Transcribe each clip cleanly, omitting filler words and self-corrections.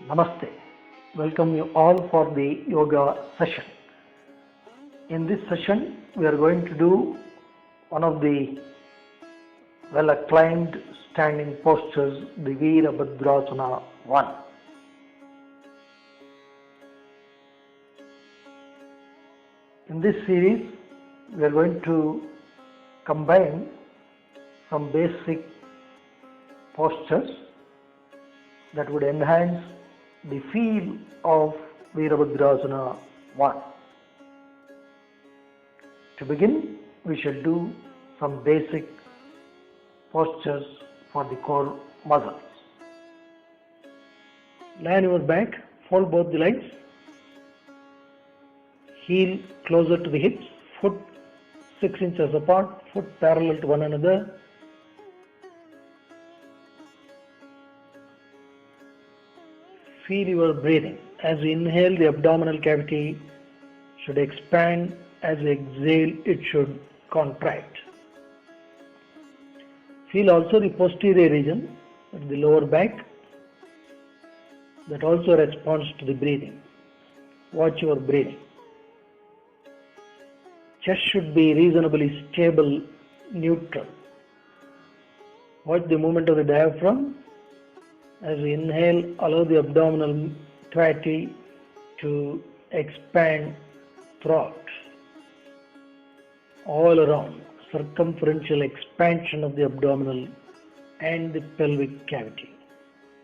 Namaste. Welcome you all for the yoga session. In this session, we are going to do one of the well-acclaimed standing postures, the Veerabhadrasana 1. In this series, we are going to combine some basic postures that would enhance the feel of Veerabhadrasana 1. To begin, we shall do some basic postures for the core muscles. Lie on your back, fold both the legs, heel closer to the hips, foot 6 inches apart, foot parallel to one another. Feel your breathing. As we inhale, the abdominal cavity should expand. As we exhale, it should contract. Feel also the posterior region, the lower back, that also responds to the breathing. Watch your breathing. Chest should be reasonably stable, neutral. Watch the movement of the diaphragm. As we inhale, allow the abdominal cavity to expand throughout, all around, circumferential expansion of the abdominal and the pelvic cavity.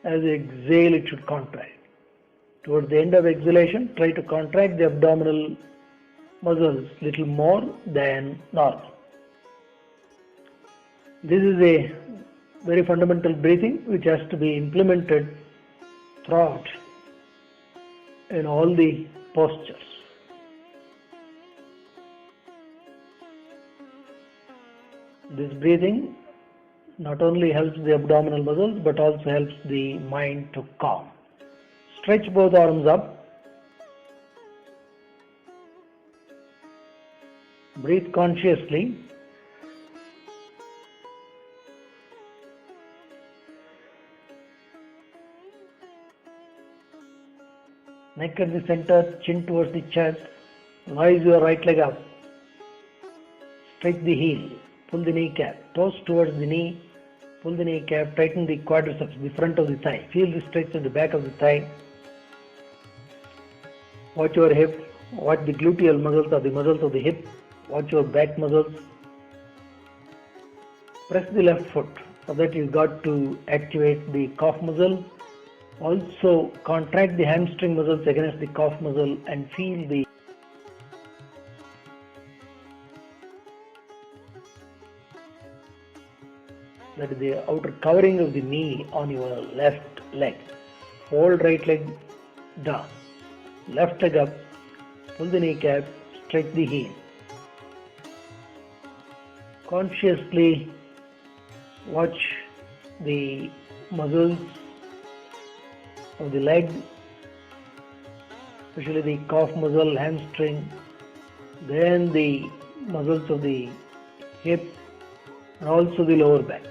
As we exhale, it should contract. Towards the end of exhalation, try to contract the abdominal muscles little more than normal. This is a very fundamental breathing which has to be implemented throughout in all the postures. This breathing not only helps the abdominal muscles but also helps the mind to calm. Stretch both arms up. Breathe consciously. Neck at the center, chin towards the chest. Rise your right leg up. Stretch the heel. Pull the kneecap. Toes towards the knee. Pull the kneecap. Tighten the quadriceps, the front of the thigh. Feel the stretch at the back of the thigh. Watch your hip. Watch the gluteal muscles or the muscles of the hip. Watch your back muscles. Press the left foot. For that you got to activate the calf muscle. Also contract the hamstring muscles against the calf muscle and feel the outer covering of the knee on your left leg. Fold right leg down. Left leg up. Pull the kneecap. Stretch the heel. Consciously watch the muscles of the leg, especially the calf muscle, hamstring, then the muscles of the hip and also the lower back.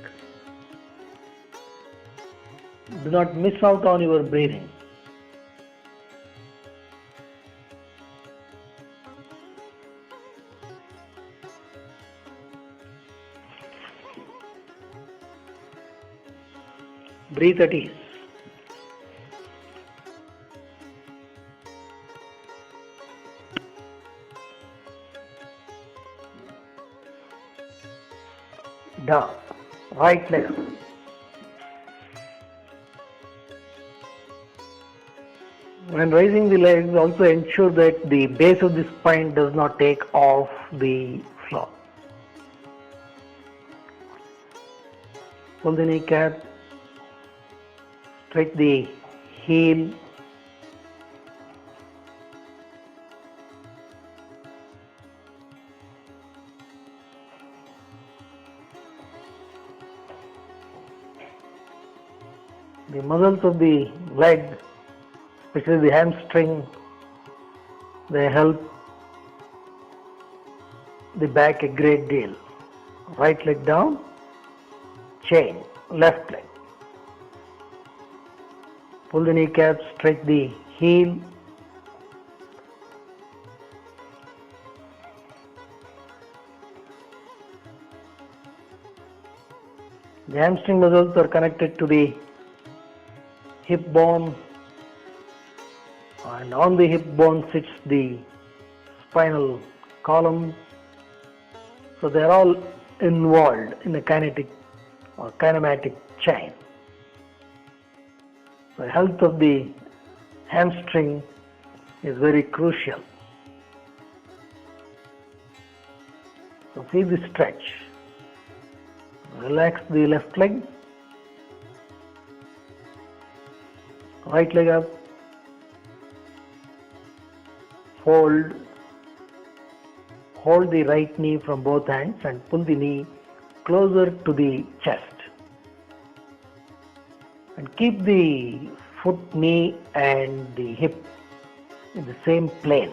Do not miss out on your breathing. Breathe at ease. Down. Right leg up. When raising the legs, also ensure that the base of the spine does not take off the floor. Pull the kneecap. Stretch the heel. The muscles of the leg, especially the hamstring, they help the back a great deal. Right leg down, chain, left leg. Pull the kneecaps, stretch the heel. The hamstring muscles are connected to the hip bone, and on the hip bone sits the spinal column. So they are all involved in a kinetic or kinematic chain. The health of the hamstring is very crucial. So see the stretch. Relax the left leg. Right leg up. Fold. Hold the right knee from both hands and pull the knee closer to the chest. And keep the foot, knee and the hip in the same plane.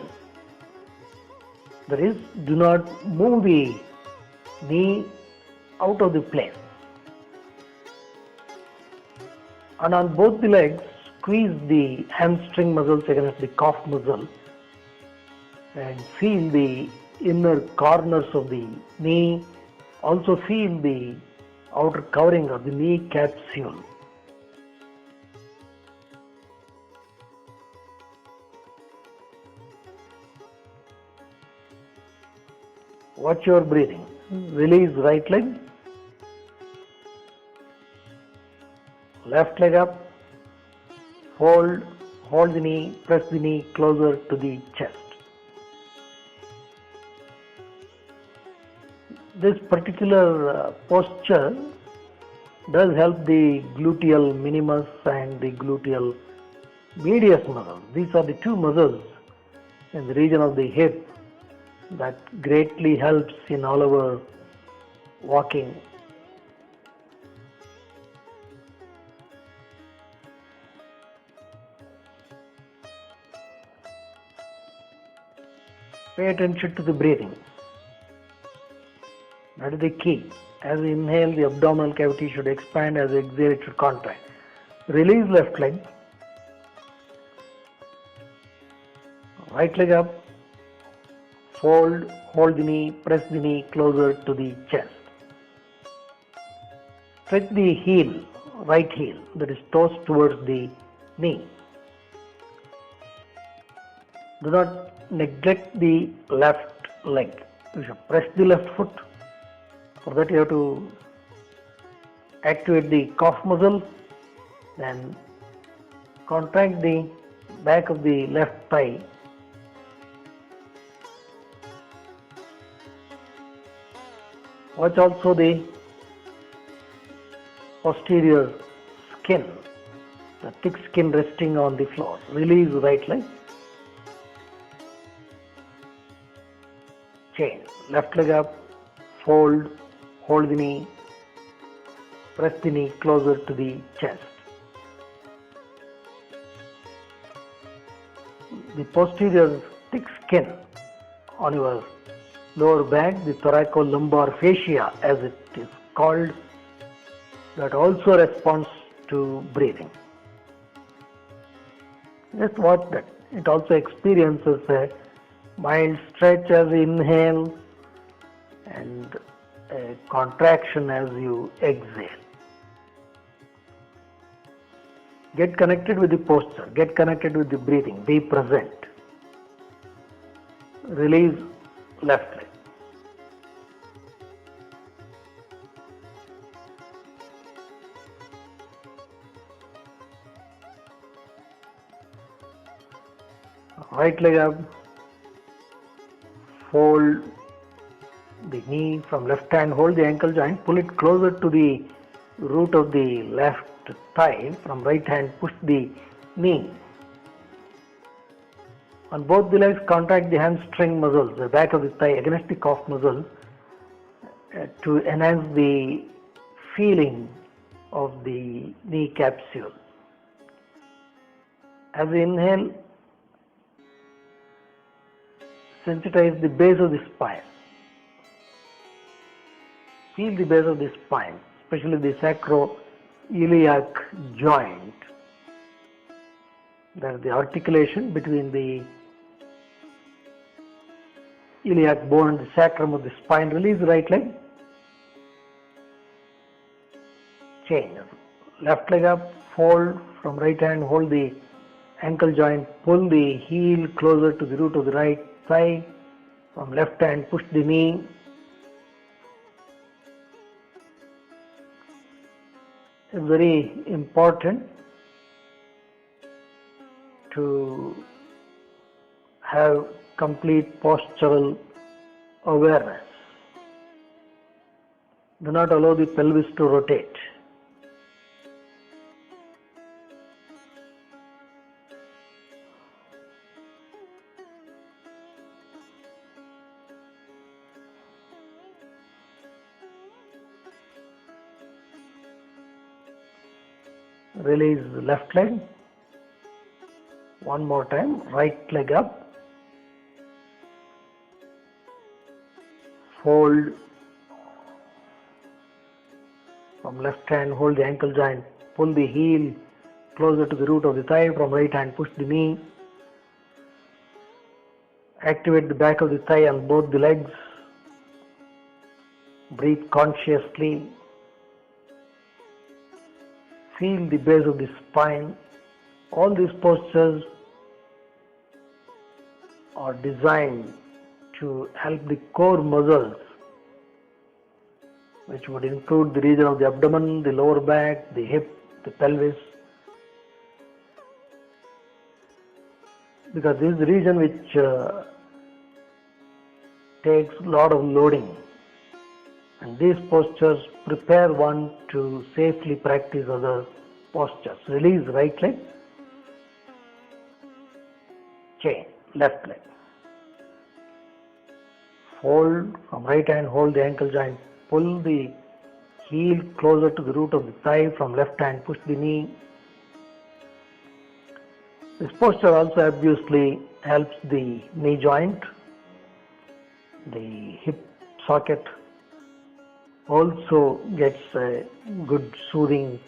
That is, do not move the knee out of the plane. And on both the legs, squeeze the hamstring muscles against the calf muscle and feel the inner corners of the knee. Also feel the outer covering of the knee capsule. Watch your breathing. Release right leg. Left leg up. Hold the knee, press the knee closer to the chest. This particular posture does help the gluteal minimus and the gluteal medius muscles. These are the two muscles in the region of the hip that greatly helps in all our walking. Pay attention to the breathing. That is the key. As you inhale, the abdominal cavity should expand. As you exhale, it should contract. Release left leg. Right leg up. Fold, hold the knee, press the knee closer to the chest. Stretch the heel, right heel, that is toes towards the knee. Do not neglect the left leg. You should press the left foot. For that you have to activate the calf muscle, then contract the back of the left thigh. Watch also the posterior skin, the thick skin resting on the floor. Release right leg. Chain. Left leg up. Fold. Hold the knee. Press the knee closer to the chest. The posterior thick skin on your lower back, the thoracolumbar fascia as it is called, that also responds to breathing. Just watch that. It also experiences a mild stretch as you inhale and a contraction as you exhale. Get connected with the posture, get connected with the breathing, be present. Release left leg. Right leg up. Fold the knee from left hand, hold the ankle joint, pull it closer to the root of the left thigh. From right hand, push the knee. On both the legs, contract the hamstring muscles, the back of the thigh against the calf muscle to enhance the feeling of the knee capsule. As we inhale, sensitize the base of the spine. Feel the base of the spine, especially the sacroiliac joint. That is the articulation between the iliac bone and the sacrum of the spine. Release the right leg. Change. Left leg up, fold from right hand, hold the ankle joint, pull the heel closer to the root of the right thigh. From left hand, push the knee. It's very important to have complete postural awareness. Do not allow the pelvis to rotate. Release the left leg. One more time. Right leg up. Fold from left hand, hold the ankle joint, pull the heel closer to the root of the thigh. From right hand, push the knee. Activate the back of the thigh on both the legs. Breathe consciously. Feel the base of the spine. All these postures are designed to help the core muscles, which would include the region of the abdomen, the lower back, the hip, the pelvis, because this is the region which takes a lot of loading, and these postures prepare one to safely practice other postures. Release right leg, chain, left leg. Fold from right hand, hold the ankle joint, pull the heel closer to the root of the thigh. From left hand, push the knee. This posture also obviously helps the knee joint, the hip socket also gets a good soothing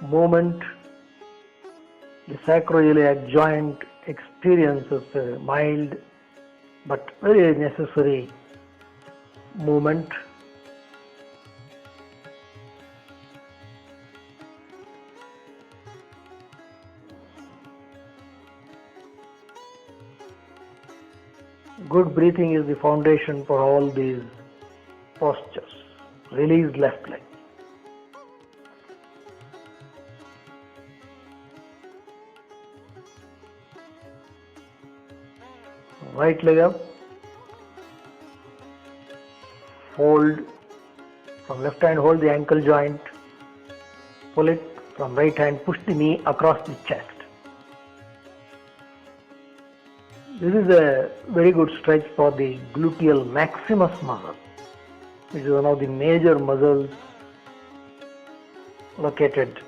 movement. The sacroiliac joint experiences a mild but very necessary movement. Good breathing is the foundation for all these postures. Release left leg. Right leg up. Fold from left hand, hold the ankle joint, pull it from right hand, push the knee across the chest. This is a very good stretch for the gluteal maximus muscle, which is one of the major muscles located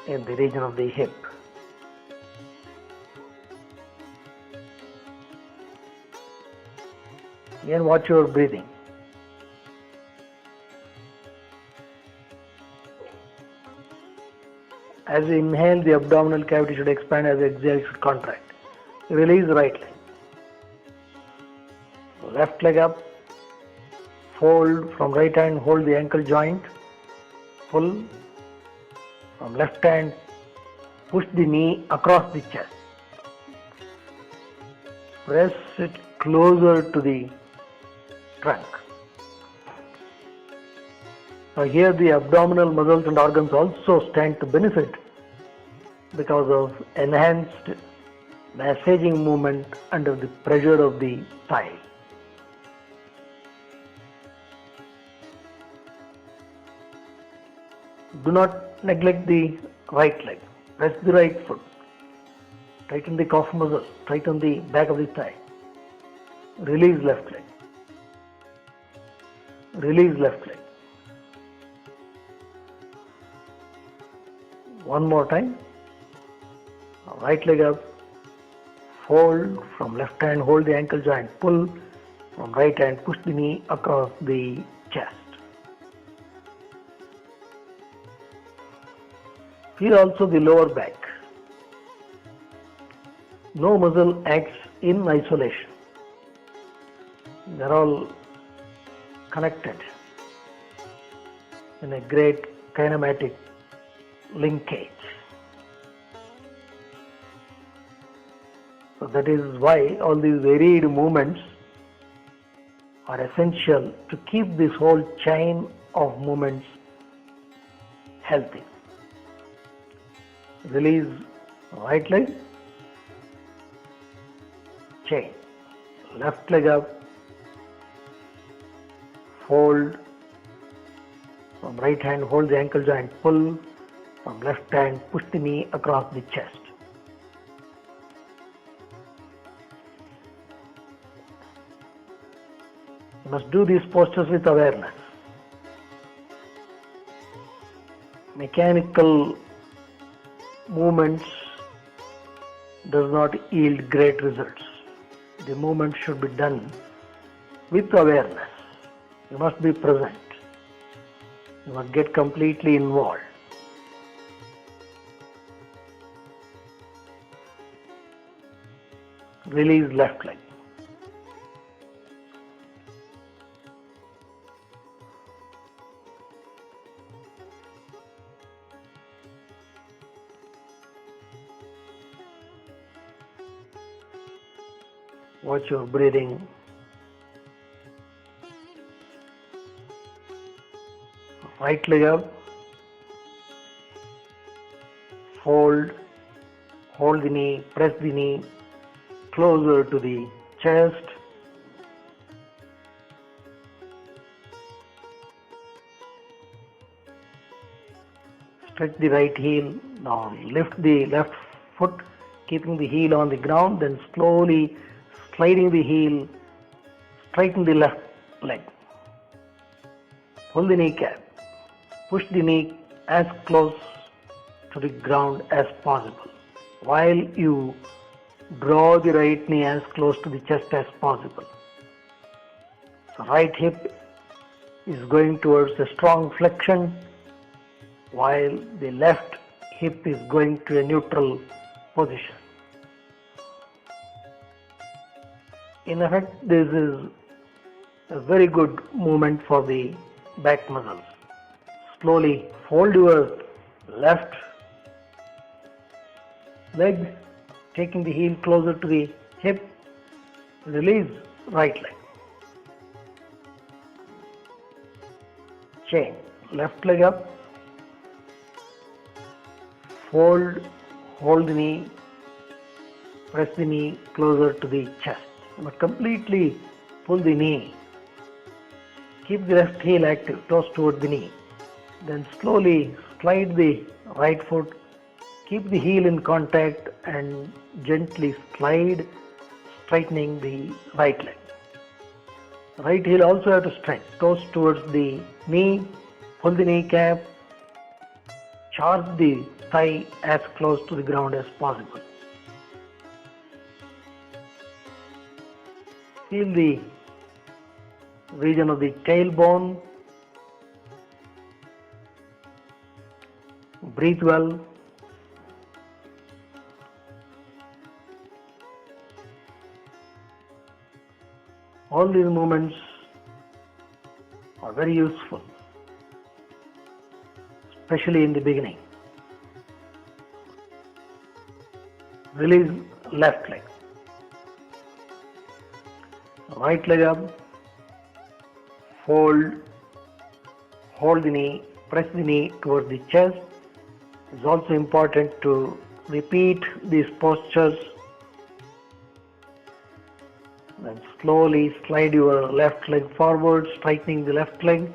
in the region of the hip. Again, watch your breathing. As you inhale, the abdominal cavity should expand, as you exhale, it should contract. Release right leg. Left leg up. Fold from right hand, hold the ankle joint. Pull from left hand, push the knee across the chest. Press it closer to the trunk. Now here the abdominal muscles and organs also stand to benefit because of enhanced massaging movement under the pressure of the thigh. Do not neglect the right leg. Press the right foot. Tighten the calf muscle. Tighten the back of the thigh. Release left leg. Release left leg. One more time. Right leg up. Fold from left hand, hold the ankle joint, pull from right hand, push the knee across the chest. Feel also the lower back. No muscle acts in isolation. They're all connected in a great kinematic linkage. So that is why all these varied movements are essential to keep this whole chain of movements healthy. Release right leg, chain, left leg up, fold, from right hand hold the ankle joint, pull, from left hand push the knee across the chest. You must do these postures with awareness. Mechanical movements does not yield great results. The movement should be done with awareness. You must be present. You must get completely involved. Release left leg. Watch your breathing. Right leg up, fold, hold the knee, press the knee closer to the chest. Stretch the right heel, now lift the left foot, keeping the heel on the ground, then slowly sliding the heel, straighten the left leg. Pull the kneecap. Push the knee as close to the ground as possible, while you draw the right knee as close to the chest as possible. So right hip is going towards a strong flexion, while the left hip is going to a neutral position. In effect, this is a very good movement for the back muscles. Slowly fold your left leg, taking the heel closer to the hip. Release right leg. Chain, left leg up, fold, hold the knee, press the knee closer to the chest. But completely pull the knee. Keep the left heel active, toes toward the knee. Then slowly slide the right foot, keep the heel in contact and gently slide, straightening the right leg. Right heel also have to straighten, toes towards the knee, pull the kneecap, charge the thigh as close to the ground as possible. Feel the region of the tailbone. Breathe well. All these movements are very useful, especially in the beginning. Release left leg. Right leg up, fold, hold the knee, press the knee towards the chest. It's also important to repeat these postures. Then slowly slide your left leg forward, straightening the left leg.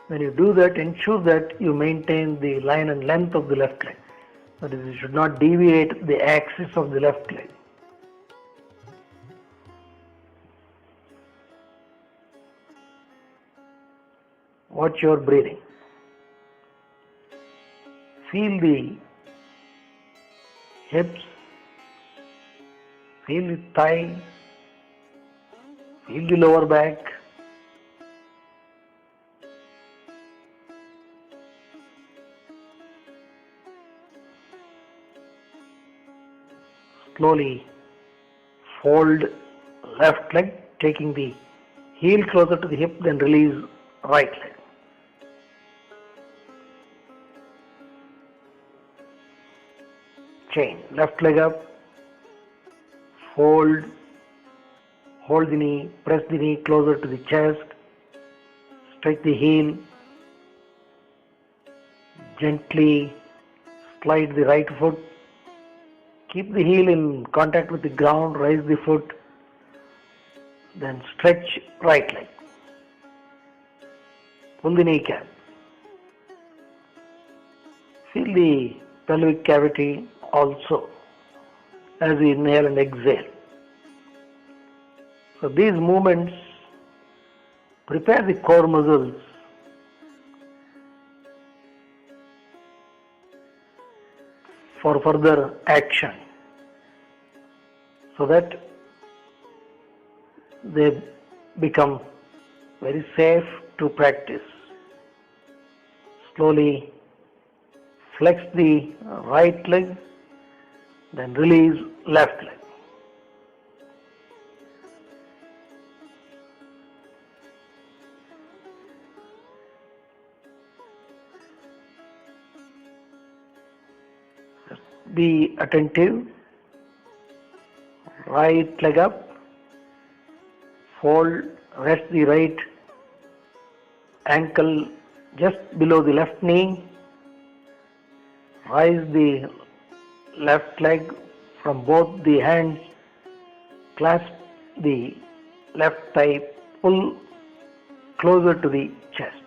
When you do that, ensure that you maintain the line and length of the left leg. That is, you should not deviate the axis of the left leg. Watch your breathing. Feel the hips, feel the thigh, feel the lower back. Slowly Fold left leg, taking the heel closer to the hip, then release right leg. Chain, left leg up, fold, hold the knee, press the knee closer to the chest, stretch the heel, gently slide the right foot, keep the heel in contact with the ground, raise the foot, then stretch right leg. Pull the kneecap. Feel the pelvic cavity also as we inhale and exhale. So these movements prepare the core muscles for further action so that they become very safe to practice. Slowly flex the right leg, then release left leg. Be attentive. Right leg up, fold, rest the right ankle just below the left knee, rise the left leg from both the hands, clasp the left thigh, pull closer to the chest.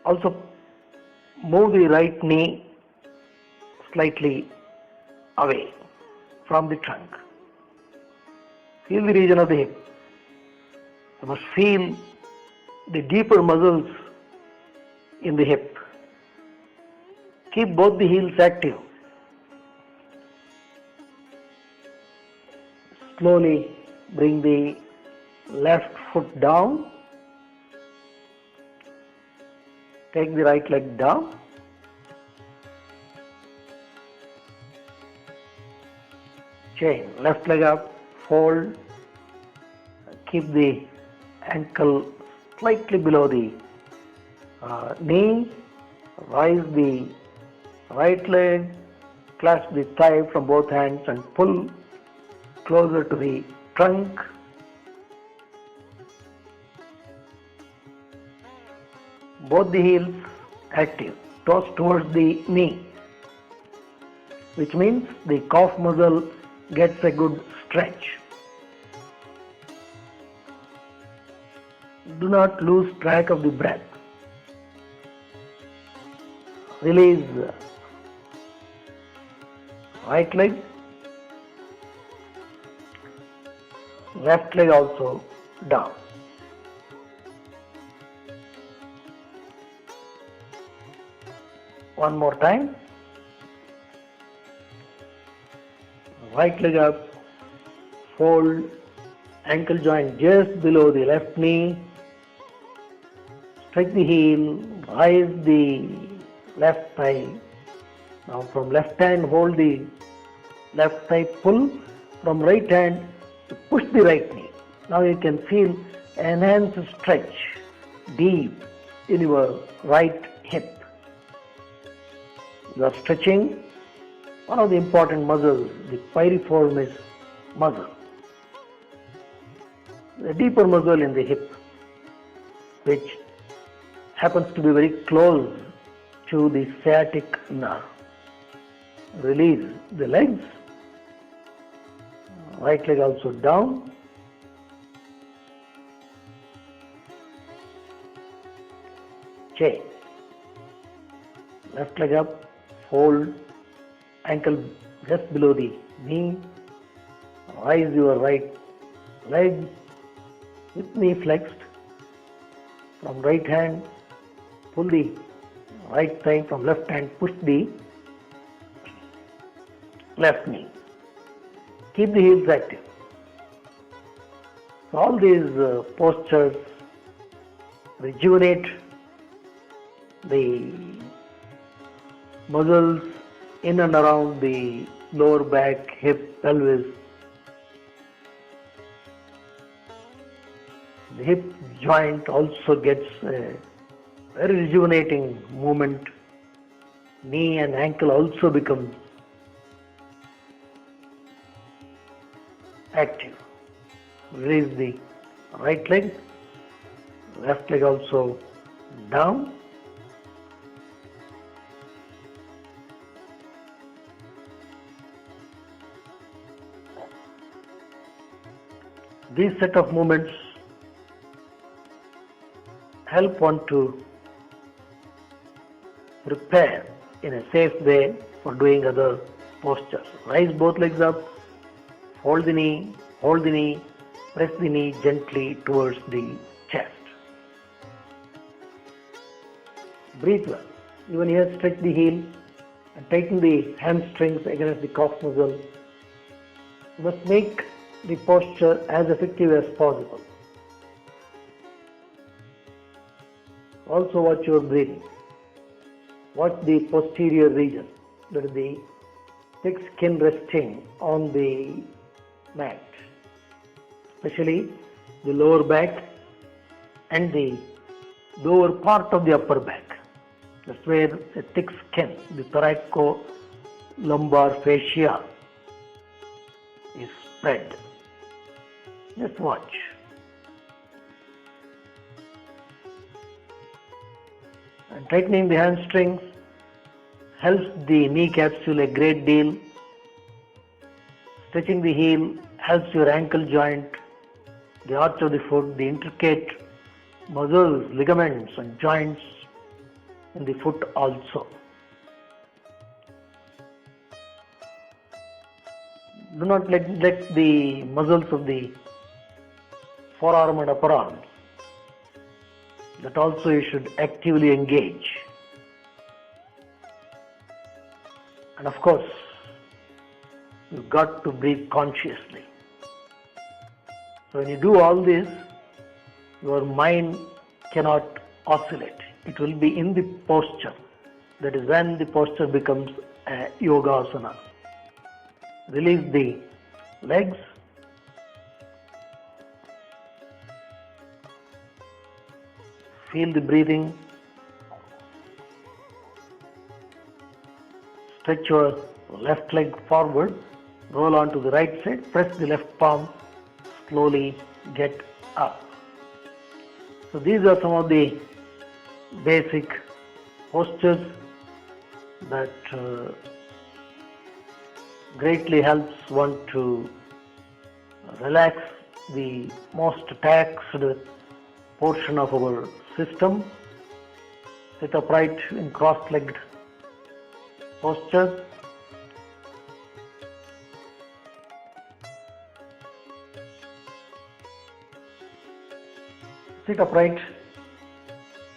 Also move the right knee slightly away from the trunk. Feel the region of the hip. You must feel the deeper muscles in the hip. Keep both the heels active. Slowly bring the left foot down. Take the right leg down. Chain, left leg up, fold, keep the ankle slightly below the knee, rise the right leg, clasp the thigh from both hands and pull closer to the trunk. Both the heels active, toes towards the knee, which means the calf muscle gets a good stretch. Do not lose track of the breath. Release right leg, left leg also down. One more time. Right leg up, fold, ankle joint just below the left knee, stretch the heel, rise the left thigh. Now from left hand hold the left thigh, pull from right hand to push the right knee. Now you can feel enhanced stretch deep in your right hip. You are stretching one of the important muscles, the piriformis muscle, the deeper muscle in the hip, which happens to be very close to the sciatic nerve. Release the legs, right leg also down. Chain, left leg up, fold, ankle just below the knee, rise your right leg with knee flexed. From right hand, pull the right thigh, from left hand, push the left knee. Keep the heels active. So all these postures rejuvenate the muscles in and around the lower back, hip, pelvis. The hip joint also gets a very rejuvenating movement. Knee and ankle also become active. Raise the right leg, left leg also down. These set of movements help one to prepare in a safe way for doing other postures. Rise both legs up, hold the knee, press the knee gently towards the chest. Breathe well. Even here, stretch the heel and tighten the hamstrings against the calf muscle. You must make the posture as effective as possible. Also watch your breathing. Watch the posterior region, that is the thick skin resting on the mat, especially the lower back and the lower part of the upper back. That's where the thick skin, the thoracolumbar fascia is spread. Just watch. And tightening the hamstrings helps the knee capsule a great deal. Stretching the heel helps your ankle joint, the arch of the foot, the intricate muscles, ligaments and joints in the foot also. Do not neglect the muscles of the forearm and upper arms. That also you should actively engage. And of course, you've got to breathe consciously. So when you do all this, your mind cannot oscillate. It will be in the posture. That is when the posture becomes a yoga asana. Release the legs. Feel the breathing. Stretch your left leg forward. Roll onto the right side. Press the left palm. Slowly get up. So these are some of the basic postures that greatly helps one to relax the most taxed portion of our system. Sit upright in cross-legged posture. Sit upright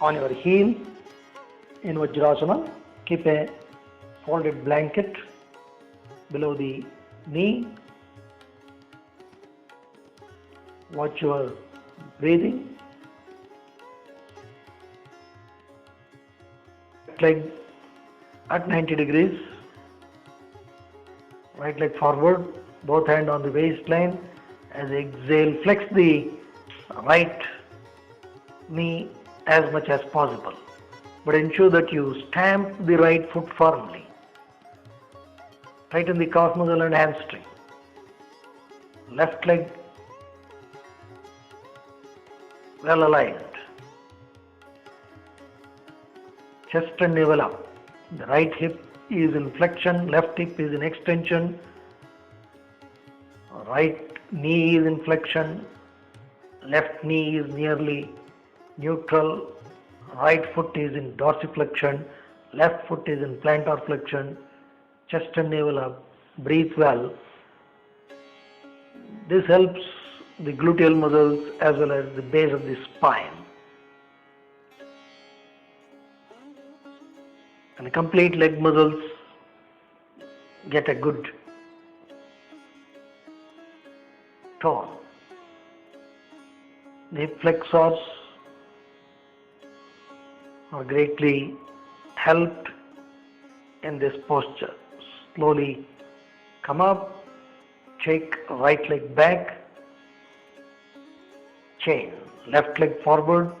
on your heel in Vajrasana. Keep a folded blanket below the knee. Watch your breathing. Leg at 90 degrees. Right leg forward. Both hands on the waistline. As exhale, flex the right knee as much as possible. But ensure that you stamp the right foot firmly. Tighten the calf muscle and hamstring. Left leg well aligned. Chest and navel up. The right hip is in flexion, left hip is in extension. Right knee is in flexion, left knee is nearly neutral. Right foot is in dorsiflexion, left foot is in plantar flexion. Chest and navel up. Breathe well. This helps the gluteal muscles as well as the base of the spine. And the complete leg muscles get a good tone. The hip flexors are greatly helped in this posture. Slowly Come up, take right leg back, chain, left leg forward,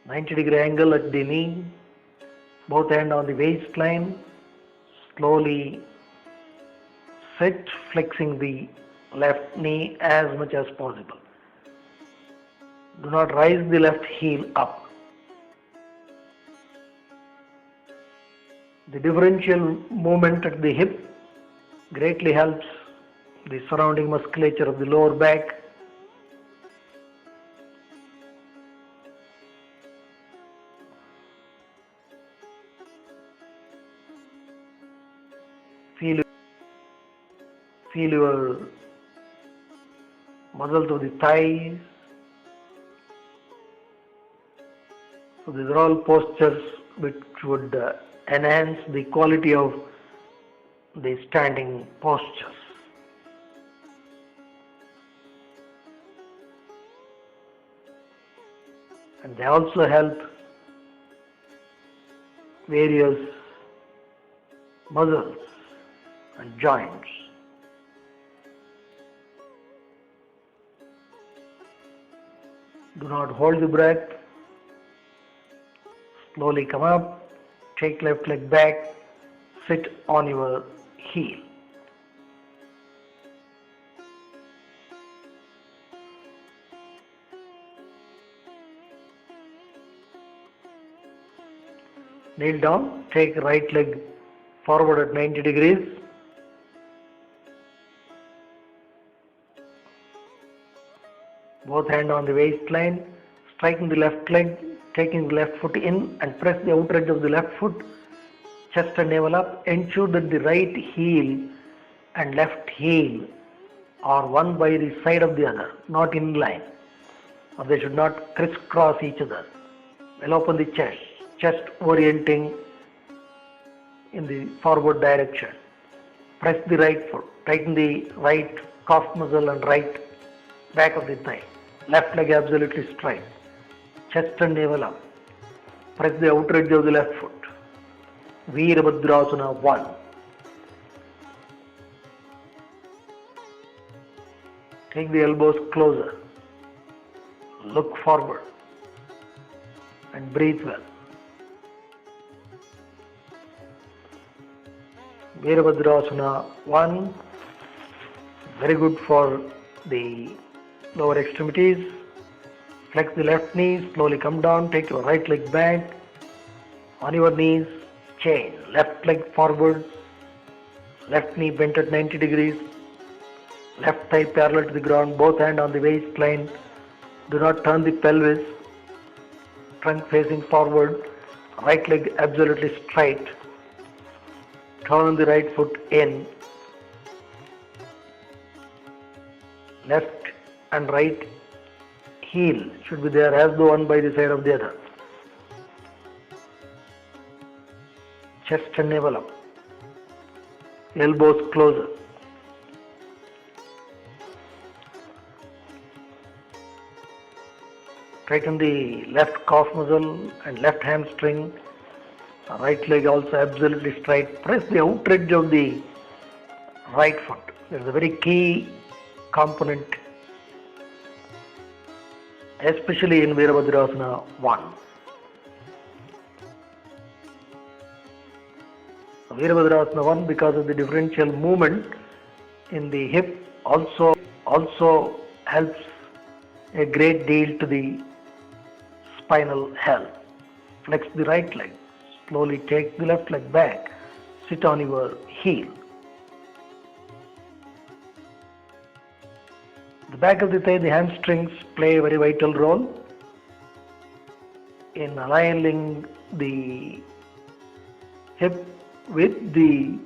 90-degree angle at the knee, both hands on the waistline, slowly sit, flexing the left knee as much as possible. Do not rise the left heel up. The differential movement at the hip greatly helps the surrounding musculature of the lower back. Feel your muscles of the thighs. So these are all postures which would enhance the quality of the standing postures. And they also help various muscles and joints. Do not hold the breath. Slowly come up, take left leg back, sit on your heel. Kneel down, take right leg forward at 90 degrees. Both hands on the waistline, striking the left leg, taking the left foot in and press the outer edge of the left foot, chest and navel up. Ensure that the right heel and left heel are one by the side of the other, not in line, or they should not crisscross each other. Well, open the chest orienting in the forward direction. Press the right foot, tighten the right calf muscle and right back of the thigh. Left leg absolutely straight. Chest and navel up. Press the outer edge of the left foot. Veerabhadrasana 1. Take the elbows closer. Look forward. And breathe well. Veerabhadrasana 1. Very good for the lower extremities. Flex the left knee, slowly come down, take your right leg back. On your knees, chain, left leg forward, left knee bent at 90 degrees, left thigh parallel to the ground, both hands on the waistline. Do not turn the pelvis, trunk facing forward, right leg absolutely straight. Turn the right foot in, left and right heel should be there as though one by the side of the other. Chest and navel up. Elbows closer. Tighten the left calf muscle and left hamstring. Right leg also absolutely straight. Press the outer edge of the right foot. That is a very key component, especially in Veerabhadrasana 1. Veerabhadrasana 1, because of the differential movement in the hip, also helps a great deal to the spinal health. Flex the right leg. Slowly take the left leg back. Sit on your heel. The back of the thigh, the hamstrings play a very vital role in aligning the hip with the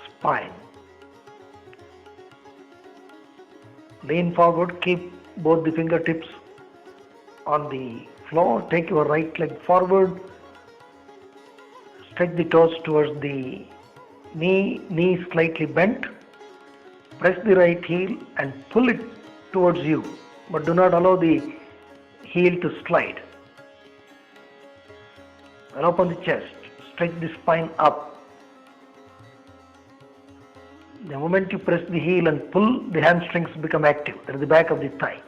spine. Lean forward, keep both the fingertips on the floor, take your right leg forward, stretch the toes towards the knee slightly bent, press the right heel and pull it towards you, but do not allow the heel to slide. And open the chest, stretch the spine up, The moment you press the heel and pull, the hamstrings become active. That is the back of the thigh.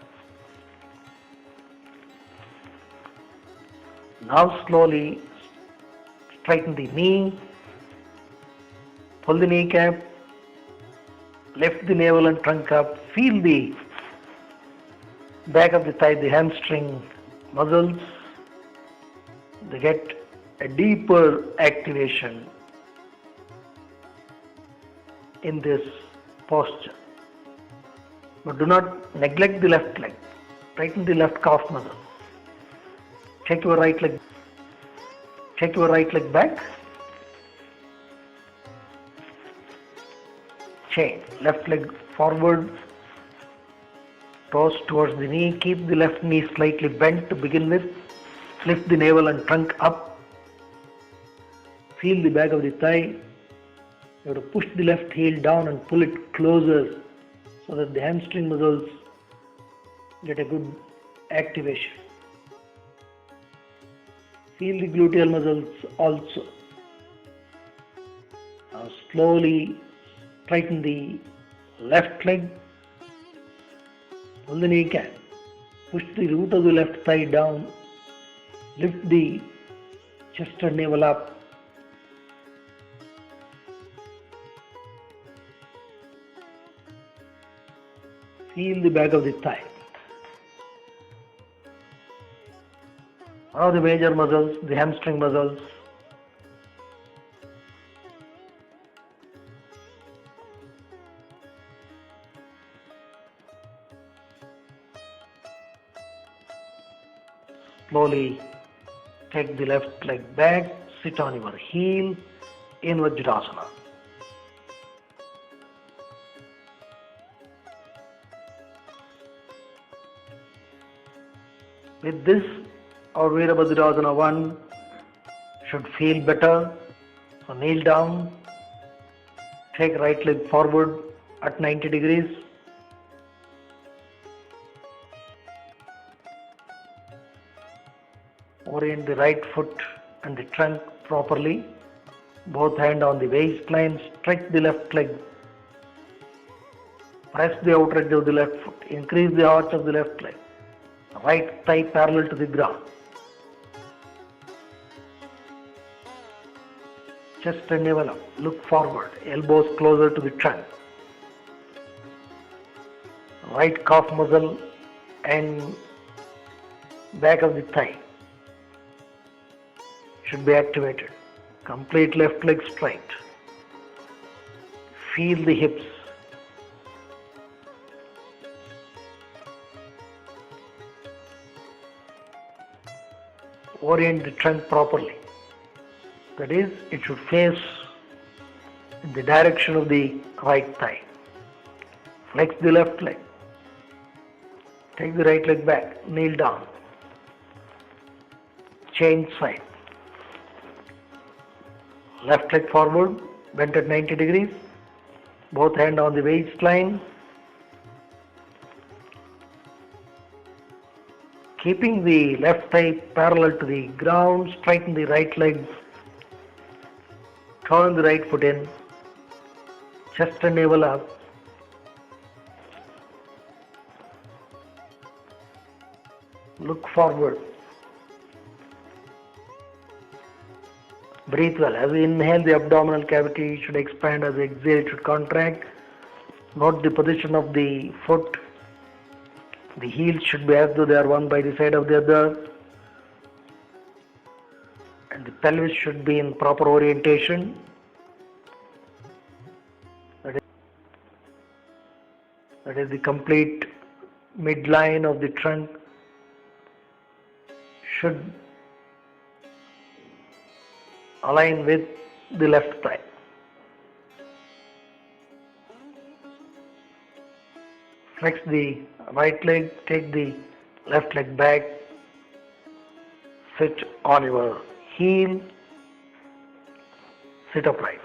Now slowly straighten the knee, pull the kneecap, lift the navel and trunk up, feel the back of the thigh, the hamstring muscles. They get a deeper activation in this posture. But do not neglect the left leg. Tighten the left calf muscle. Take your right leg back. Chain. Left leg forward. Toes towards the knee. Keep the left knee slightly bent to begin with. Lift the navel and trunk up. Feel the back of the thigh. You have to push the left heel down and pull it closer so that the hamstring muscles get a good activation. Feel the gluteal muscles also. Now slowly straighten the left leg. Pull the kneecap. Push the root of the left thigh down. Lift the chest and navel up. Feel the back of the thigh. One of the major muscles, the hamstring muscles. Slowly take the left leg back, sit on your heel in Vajrasana. With this, our Veerabhadrasana 1 should feel better. So kneel down, take right leg forward at 90 degrees. Orient the right foot and the trunk properly. Both hands on the waistline. Stretch the left leg. Press the outer edge of the left foot. Increase the arch of the left leg. Right thigh parallel to the ground. Chest and navel up. Look forward. Elbows closer to the trunk. Right calf muscle and back of the thigh should be activated. Complete left leg straight. Feel the hips. Orient the trunk properly. That is, it should face in the direction of the right thigh. Flex the left leg. Take the right leg back. Kneel down. Change side. Left leg forward, bent at 90 degrees. Both hands on the waistline. Keeping the left thigh parallel to the ground, straighten the right leg. Turn the right foot in. Chest and navel up. Look forward. Breathe well. As we inhale, the abdominal cavity should expand. As we exhale, it should contract. Note the position of the foot. The heels should be as though they are one by the side of the other. And the pelvis should be in proper orientation. That is the complete midline of the trunk should align with the left thigh. Flex the right leg, take the left leg back, sit on your heel, sit upright.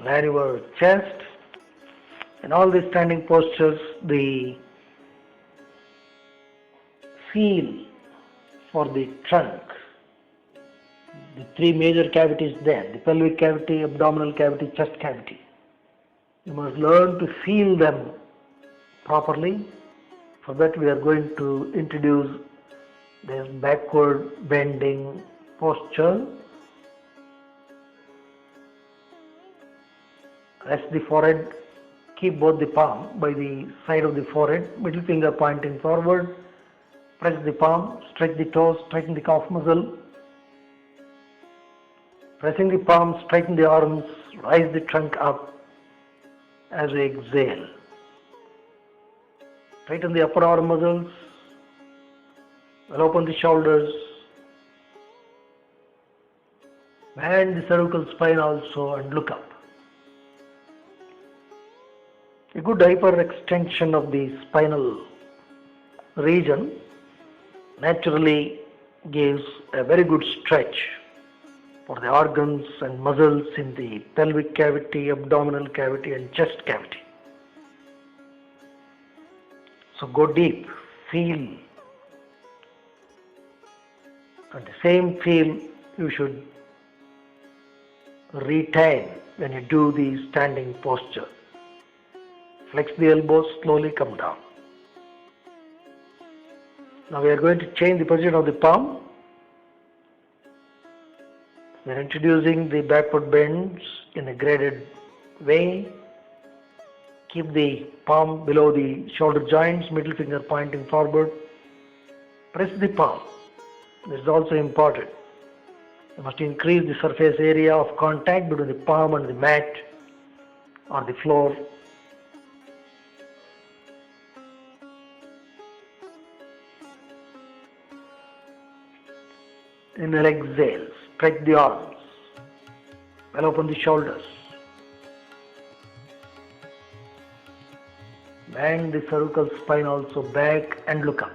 Line your chest and In all these standing postures, the feel for the trunk, the three major cavities there, the pelvic cavity, abdominal cavity, chest cavity. You must learn to feel them properly. For that we are going to introduce this backward bending posture. Rest the forehead, keep both the palm by the side of the forehead, middle finger pointing forward, press the palm, stretch the toes, straighten the calf muscle. Pressing the palm, straighten the arms, rise the trunk up as we exhale. Tighten the upper arm muscles, well open the shoulders, bend the cervical spine also and look up. A good hyperextension of the spinal region naturally gives a very good stretch for the organs and muscles in the pelvic cavity, abdominal cavity and chest cavity. So go deep, feel, and the same feel you should retain when you do the standing posture. Flex the elbows, slowly come down. Now we are going to change the position of the palm. We are introducing the backward bends in a graded way. Keep the palm below the shoulder joints, middle finger pointing forward. Press the palm. This is also important. You must increase the surface area of contact between the palm and the mat or the floor. Inhale, exhale, stretch the arms, well open the shoulders, bend the cervical spine also back and look up.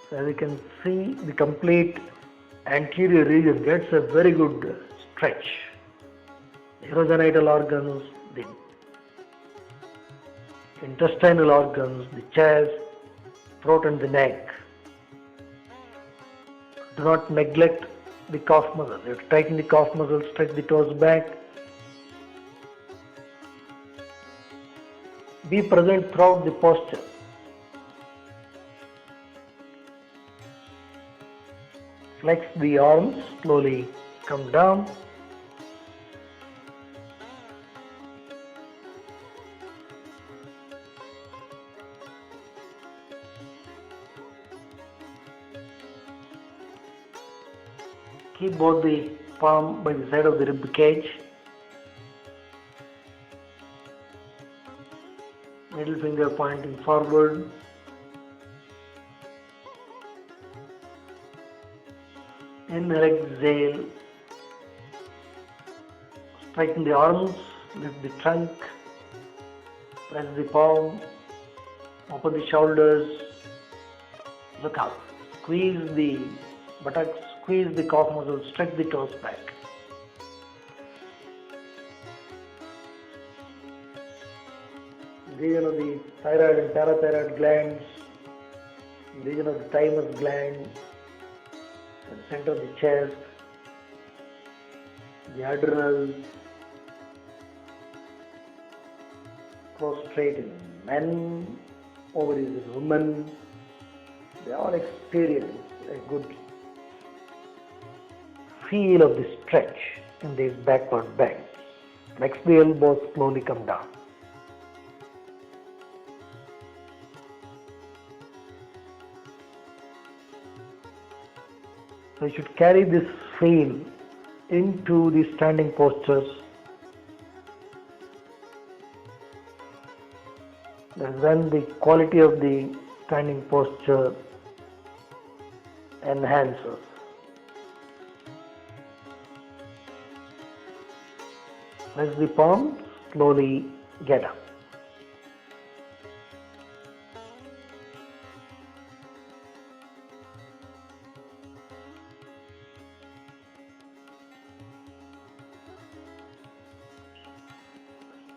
So as you can see, the complete anterior region gets a very good stretch. The urogenital organs, the intestinal organs, the chest, throat and the neck. Do not neglect the calf muscle. You have to tighten the calf muscle, stretch the toes back. Be present throughout the posture. Flex the arms, slowly come down. Keep both the palm by the side of the rib cage. Middle finger pointing forward. Inhale, exhale. Straighten the arms, lift the trunk, press the palm, open the shoulders, look up. Squeeze the buttocks, squeeze the calf muscles, stretch the toes back. Region of the thyroid and parathyroid glands, region of the thymus gland, the center of the chest, the adrenals, prostrate in men, ovaries in women. They all experience a good feel of the stretch in these backward bends. Flex the elbows, slowly come down. So you should carry this feel into the standing postures. And then the quality of the standing posture enhances. Press the palm, slowly get up.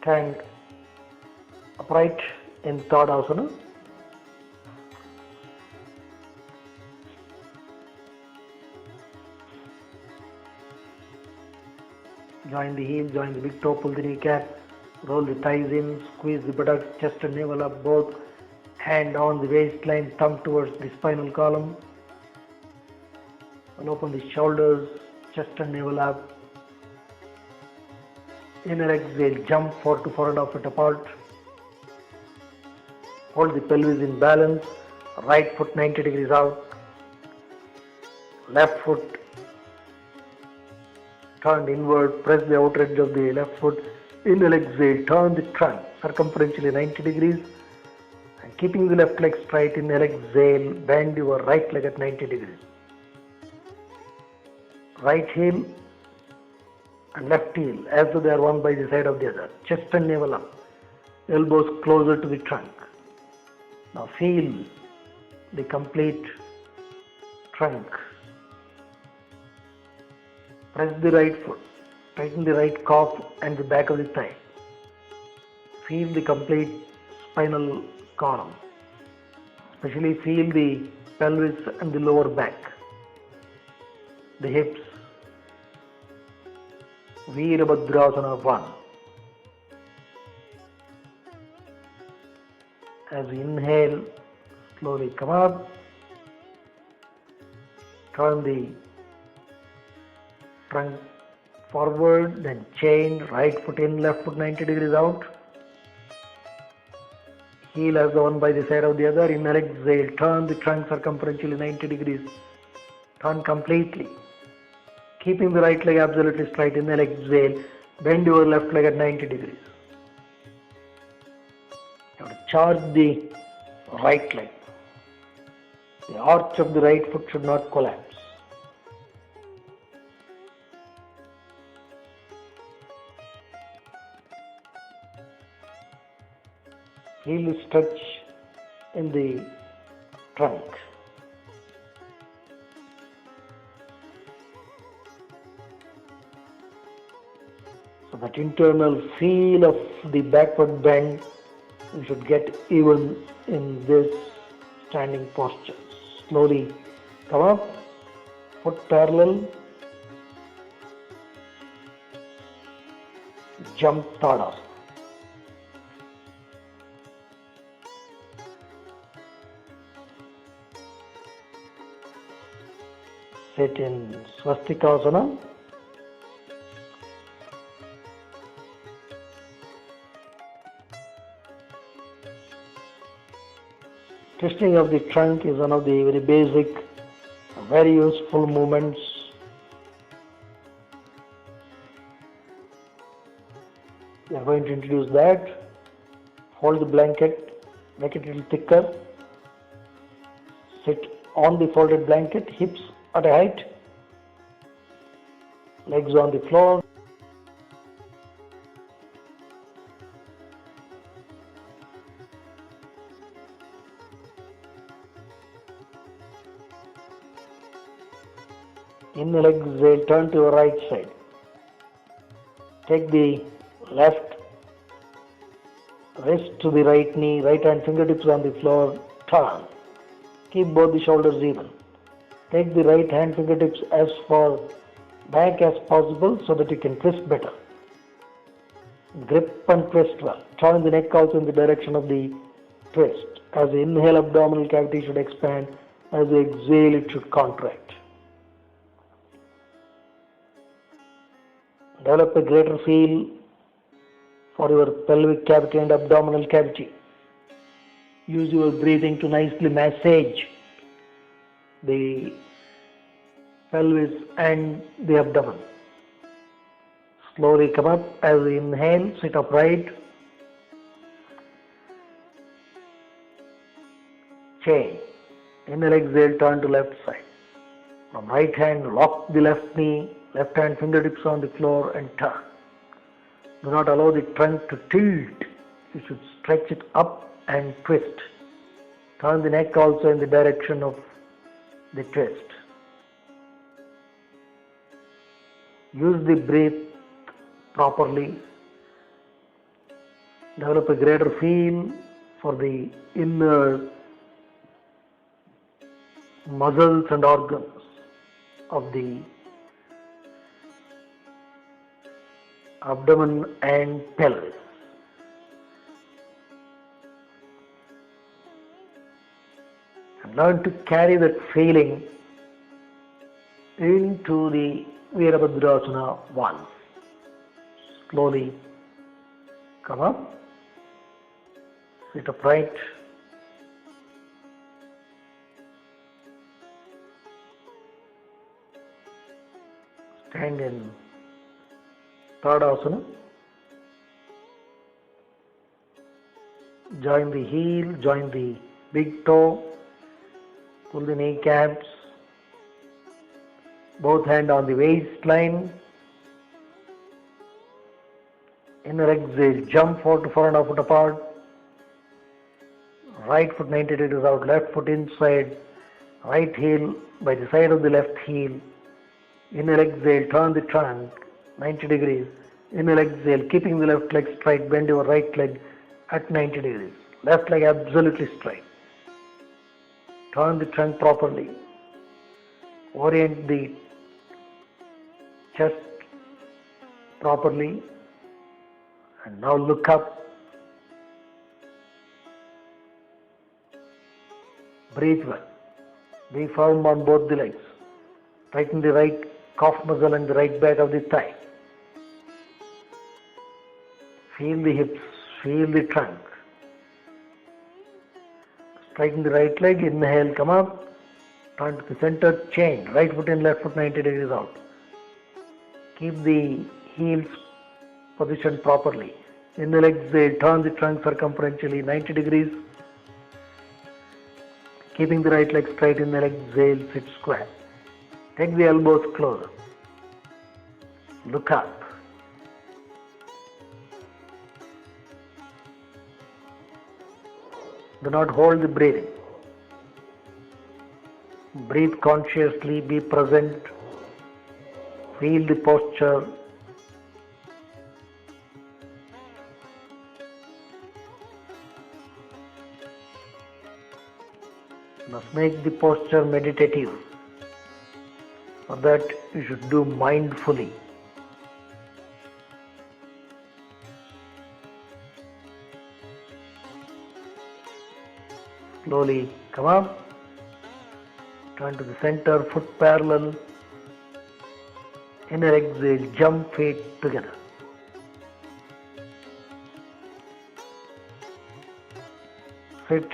Stand upright in Asana. Join the heel, join the big toe, pull the kneecap, roll the thighs in, squeeze the buttocks, chest and navel up, both hand on the waistline, thumb towards the spinal column. And open the shoulders, chest and navel up. Inner exhale, jump 4 to 4.5 feet apart. Hold the pelvis in balance, right foot 90 degrees out, left foot turned inward, press the outer edge of the left foot. Inhale, exhale, turn the trunk circumferentially 90 degrees. And keeping the left leg straight, inhale, exhale, bend your right leg at 90 degrees. Right heel and left heel as though they are one by the side of the other. Chest and navel up, elbows closer to the trunk. Now feel the complete trunk. Press the right foot, tighten the right calf and the back of the thigh. Feel the complete spinal column. Especially feel the pelvis and the lower back, the hips. Veerabhadrasana 1. As we inhale, slowly come up, turn the trunk forward, then chain, right foot in, left foot 90 degrees out. Heel as the one by the side of the other. Inhale, exhale, turn the trunk circumferentially 90 degrees. Turn completely. Keeping the right leg absolutely straight. Inhale, exhale, bend your left leg at 90 degrees. You have to charge the right leg. The arch of the right foot should not collapse. Feel the stretch in the trunk. So that internal feel of the backward bend you should get even in this standing posture. Slowly come up, foot parallel, jump Tadasana. Sit in Swastikasana. Twisting of the trunk is one of the very basic, very useful movements. We are going to introduce that. Hold the blanket, make it a little thicker. Sit on the folded blanket, hips at a height, legs on the floor. Inhale, exhale, turn to your right side. Take the left wrist to the right knee, right hand fingertips on the floor, turn. Keep both the shoulders even. Take the right hand fingertips as far back as possible so that you can twist better. Grip and twist well. Turn the neck also in the direction of the twist. As you inhale, abdominal cavity should expand. As you exhale, it should contract. Develop a greater feel for your pelvic cavity and abdominal cavity. Use your breathing to nicely massage the pelvis and the abdomen. Slowly come up. As you inhale, sit upright. Chain. Inhale, exhale, turn to left side. From right hand, lock the left knee, left hand fingertips on the floor and turn. Do not allow the trunk to tilt. You should stretch it up and twist. Turn the neck also in the direction of the twist. Use the breath properly. Develop a greater feel for the inner muscles and organs of the abdomen and pelvis. And learn to carry that feeling into the Veerabhadrasana once. Slowly come up, sit upright, stand in third asana, join the heel, join the big toe, pull the kneecaps, both hands on the waistline. Inner exhale, jump 4 to 4.5 foot apart. Right foot 90 degrees out, left foot inside. Right heel by the side of the left heel. Inner exhale, turn the trunk 90 degrees. Inner exhale, keeping the left leg straight, bend your right leg at 90 degrees. Left leg absolutely straight. Turn the trunk properly. Orient the chest properly. And now look up. Breathe well. Be firm on both the legs. Tighten the right calf muscle and the right back of the thigh. Feel the hips, feel the trunk. Straighten the right leg, inhale, come up. Turn to the center, chain. Right foot in, left foot 90 degrees out. Keep the heels positioned properly. Inhale, exhale, turn the trunk circumferentially 90 degrees. Keeping the right leg straight, inhale, exhale, sit square. Take the elbows closer. Look up. Do not hold the breathing. Breathe consciously, be present. Feel the posture. Must make the posture meditative. For that you should do mindfully. Slowly come up. Turn to the center, foot parallel. Inner exhale, jump feet together. Sit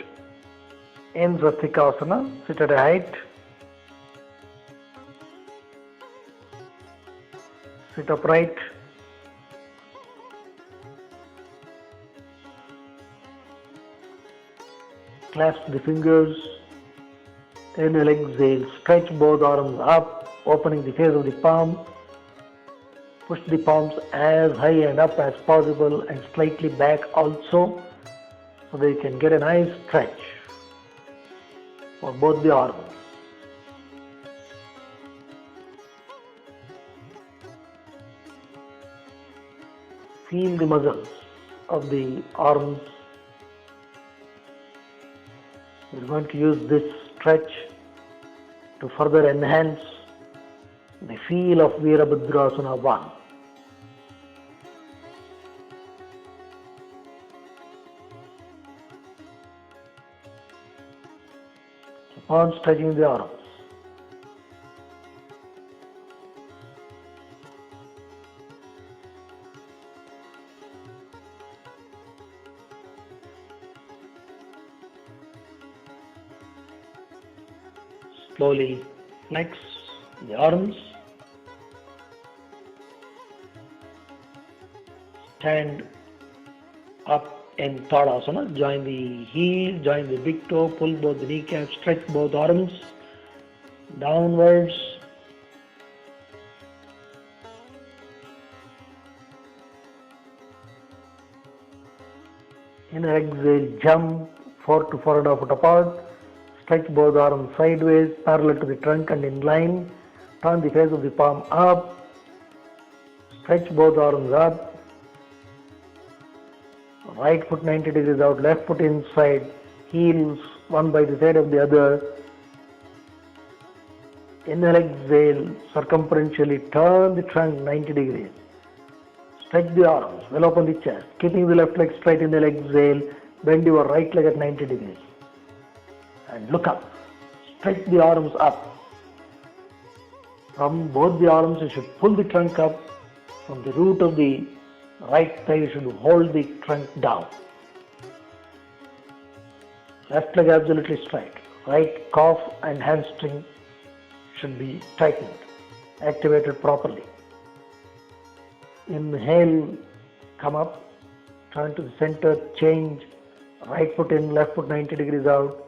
in Swastikasana, sit at a height. Sit upright. Clasp the fingers. Inhale, exhale, stretch both arms up, opening the face of the palm. Push the palms as high and up as possible and slightly back also, so that you can get a nice stretch for both the arms. Feel the muscles of the arms. We're going to use this stretch to further enhance the feel of Veerabhadrasana 1. Upon stretching the arms, slowly flex the arms, stand up in Tadasana, join the heel, join the big toe, pull both the kneecaps, stretch both arms downwards. Inner exhale, jump 4 to 4.5 foot apart. Stretch both arms sideways, parallel to the trunk and in line. Turn the face of the palm up. Stretch both arms up. Right foot 90 degrees out, left foot inside, heels one by the side of the other. Inhale, exhale, circumferentially turn the trunk 90 degrees. Stretch the arms, well open the chest, keeping the left leg straight. Inhale, exhale, bend your right leg at 90 degrees. And look up, stretch the arms up. From both the arms, you should pull the trunk up. From the root of the right thigh, you should hold the trunk down. Left leg absolutely straight. Right calf and hamstring should be tightened, activated properly. Inhale, come up, turn to the center, change, right foot in, left foot 90 degrees out.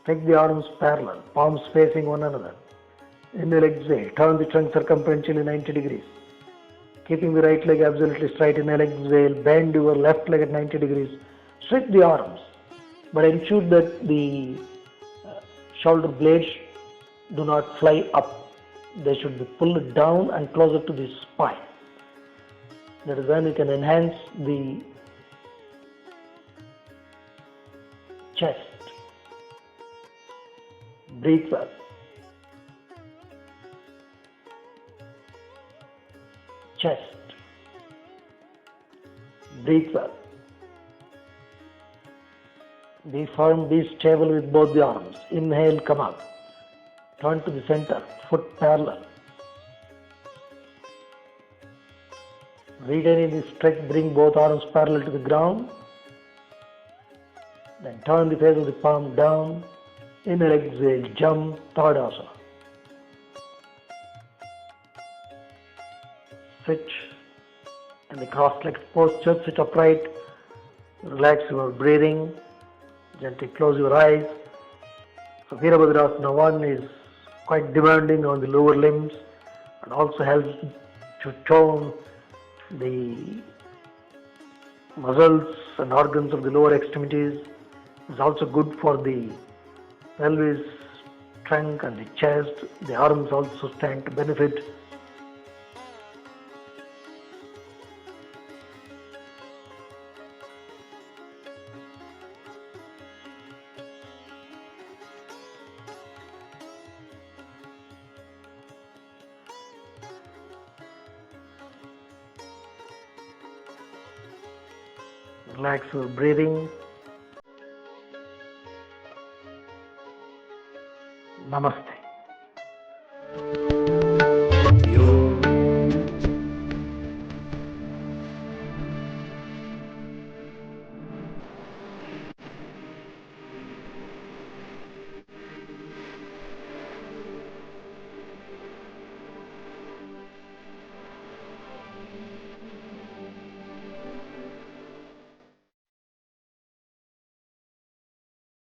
Stretch the arms parallel, palms facing one another. Inhale, exhale, turn the trunk circumferentially 90 degrees. Keeping the right leg absolutely straight. Inhale, exhale, bend your left leg at 90 degrees. Stretch the arms, but ensure that the shoulder blades do not fly up. They should be pulled down and closer to the spine. That is when you can enhance the chest. Breathe well. Chest. Breathe well. Be firm, be stable with both the arms. Inhale, come up. Turn to the center, foot parallel. Retaining the stretch, bring both arms parallel to the ground. Then turn the face of the palm down. Inhale, exhale, jump, third asana. Sit in the cross-legged posture, sit upright. Relax your breathing. Gently close your eyes. So Veerabhadrasana 1 is quite demanding on the lower limbs and also helps to tone the muscles and organs of the lower extremities. It's also good for the pelvis, trunk and the chest. The arms also stand to benefit. Relax your breathing. Namaste.